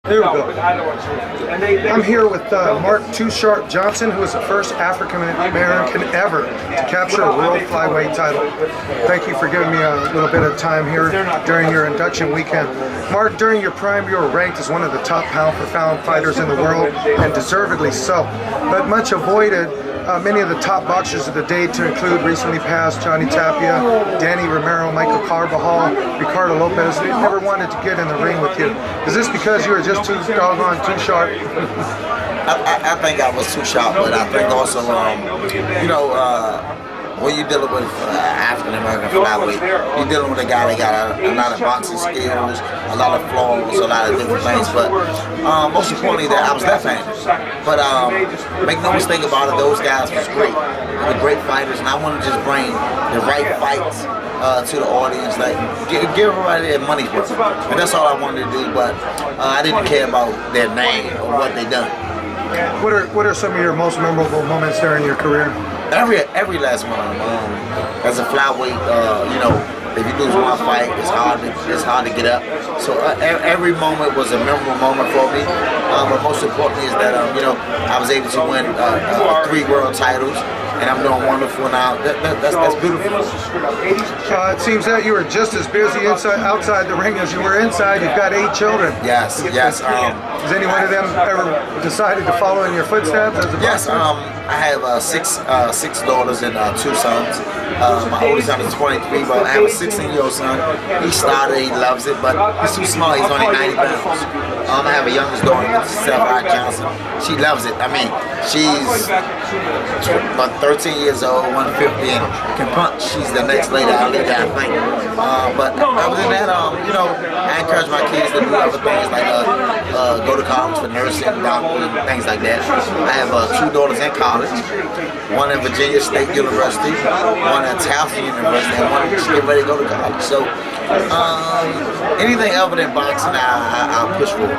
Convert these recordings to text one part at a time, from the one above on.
There we go. I'm here with Mark Too Sharp Johnson, who is the first African American ever to capture a world flyweight title. Thank you for giving me a little bit of time here during your induction weekend. Mark, during your prime, you were ranked as one of the top pound-for-pound fighters in the world, and deservedly so. But much avoided. Many of the top boxers of the day, to include recently passed Johnny Tapia, Danny Romero, Michael Carbajal, Ricardo Lopez, they never wanted to get in the ring with you. Is this because you were just too doggone too sharp? I think I was too sharp, but I think also, when you're dealing with African American flyweight, you're dealing with a guy that got a lot of boxing skills, a lot of flaws, a lot of different things. But most importantly, that I was left-handed. But make no mistake about it, those guys was great. They were great fighters, and I want to just bring the right fights to the audience, like give everybody their money's worth. And that's all I wanted to do. But I didn't care about their name or what they done. What are some of your most memorable moments during your career? Every last one of them. As a flyweight, if you lose one fight, it's hard to get up. So every moment was a memorable moment for me. But most importantly is that I was able to win 3 world titles, and I'm doing wonderful now. That's beautiful. It seems that you were just as busy outside the ring as you were inside. You've got 8 children. Yes. Has any one of them ever decided to follow in your footsteps as a Yes. I have 6 daughters and 2 sons. My oldest son is 23, but I have a 16-year-old son. He started, he loves it, but he's too small. He's only 90 pounds. I have a youngest daughter, Sarah Johnson. She loves it. I mean, she's about 13 years old, 150, and can punch. She's the next lady out there, I think. But other than that, I encourage my kids to do other things like go to college for nursing, doctor, and things like that. I have 2 daughters in college, one at Virginia State University, one at Towson University, and one just getting ready to go to college. So anything other than boxing, I'll push for.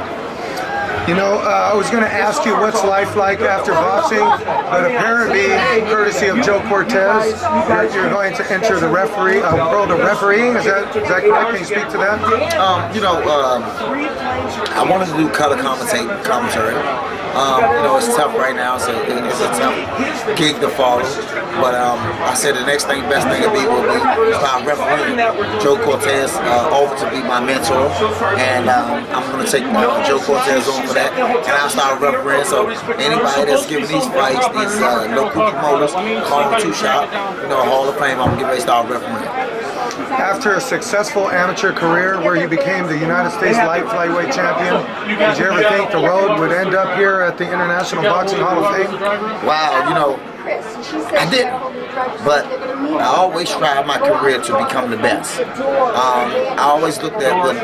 I was going to ask you what's life like after boxing, but apparently, courtesy of Joe Cortez, you're going to enter the world of refereeing. Is that correct? Can you speak to that? I wanted to do color commentary. It's tough right now. It's a tough gig to follow. But I said the best thing to be will be start refereeing. Joe Cortez offered to be my mentor, and I'm going to take Joe Cortez on for that, and I'll start refereeing. So anybody that's giving these fights, these local promoters, call Too Sharp, Hall of Fame, I'm going to get ready to start refereeing. After a successful amateur career where you became the United States light flyweight champion, did you ever think the road would end up here at the International Boxing Hall of Fame? Wow, I didn't, but I always strive my career to become the best. I always looked at when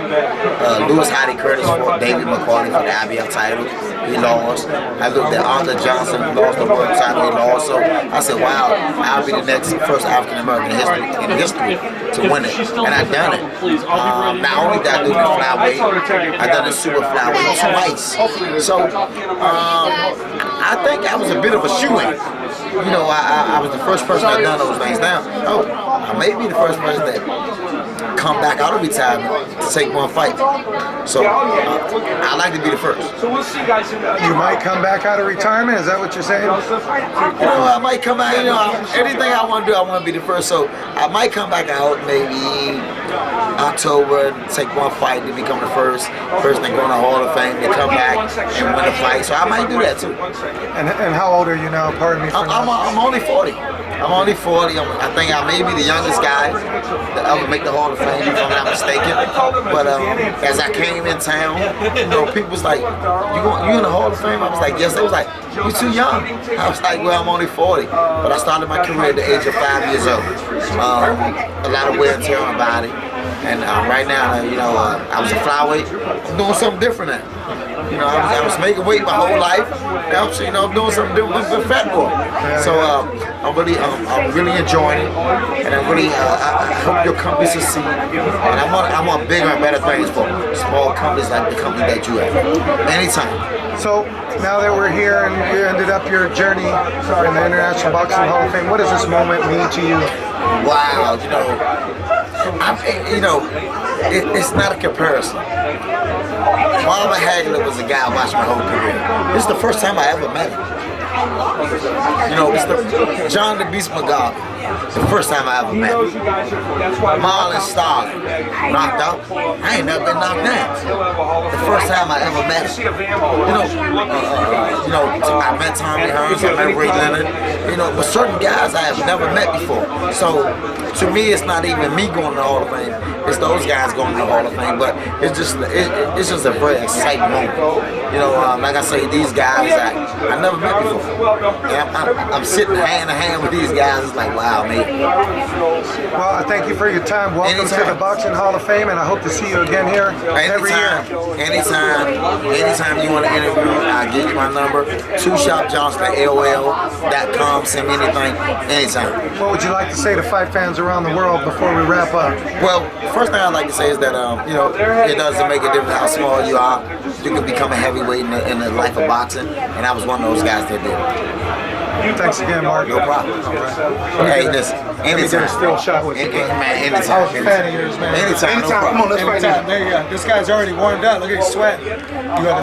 Louis Hottie Curtis fought David McCarty for the IBF title. He lost. I looked at Arthur Johnson, who lost the world title. He lost. So I said, wow, I'll be the next first African American in history to win it, and I've done it. Not only did I do the flyweight, I've done the super flyweight twice. So I think I was a bit of a shoo-in. I was the first person that done those things. Now, I may be the first person that come back out of retirement to take one fight. So I like to be the first. So we'll see you guys. You might come back out of retirement. Is that what you're saying? I might come back. Anything I want to do, I want to be the first. So I might come back out maybe October, take one fight to become the first person to go in the Hall of Fame, to come back and win a fight. So I might do that too. And how old are you now? Pardon me for I'm only 40. I'm only 40. I think I may be the youngest guy that ever make the Hall of Fame, if I'm not mistaken. But as I came in town, people was like, you in the Hall of Fame? I was like, yes. They was like, you're too young. I was like, well, I'm only 40. But I started my career at the age of 5 years old. A lot of wear and tear on my body. And right now, I was a flyweight. I'm doing something different now. I was making weight my whole life. Now I'm doing something different with Fat Boy. So I'm really enjoying it, and I hope your company succeed. And I want bigger and better things for small companies like the company that you have. Anytime. So now that we're here and you ended up your journey in the International Boxing Hall of Fame, what does this moment mean to you? Wow, it's not a comparison. Marvin Hagler was a guy I watched my whole career. This is the first time I ever met him. You know, it's the John the Beast McGowan. The first time I ever met him. Marlon Starr knocked out. I ain't never been knocked down. The first time I ever met him. I met Tommy Hearns, I met Ray Leonard. You know, but certain guys I have never met before. So to me, it's not even me going to the Hall of Fame. It's those guys going to the Hall of Fame. But it's just a very exciting moment. You know, like I say, these guys I never met before. And I'm sitting hand in hand with these guys. It's like, wow, man. Well, I thank you for your time. Welcome to the Boxing Hall of Fame, and I hope to see you again here every year. Anytime you want to interview, I'll give you my number. 2shopjohnson@AOL.com. Send me anything, anytime. What would you like to say to fight fans around the world before we wrap up? Well, first thing I'd like to say is that it doesn't make a difference how small you are. You can become a heavyweight in the life of boxing, and I was one of those guys that did. Thanks again, Mark. No problem. Hey, listen, anytime. Still shot with you. Man, anytime. I was a fan of yours, man. Anytime, no problem. Come on, let's fight. There you go. This guy's already warmed up. Look at his sweat. You got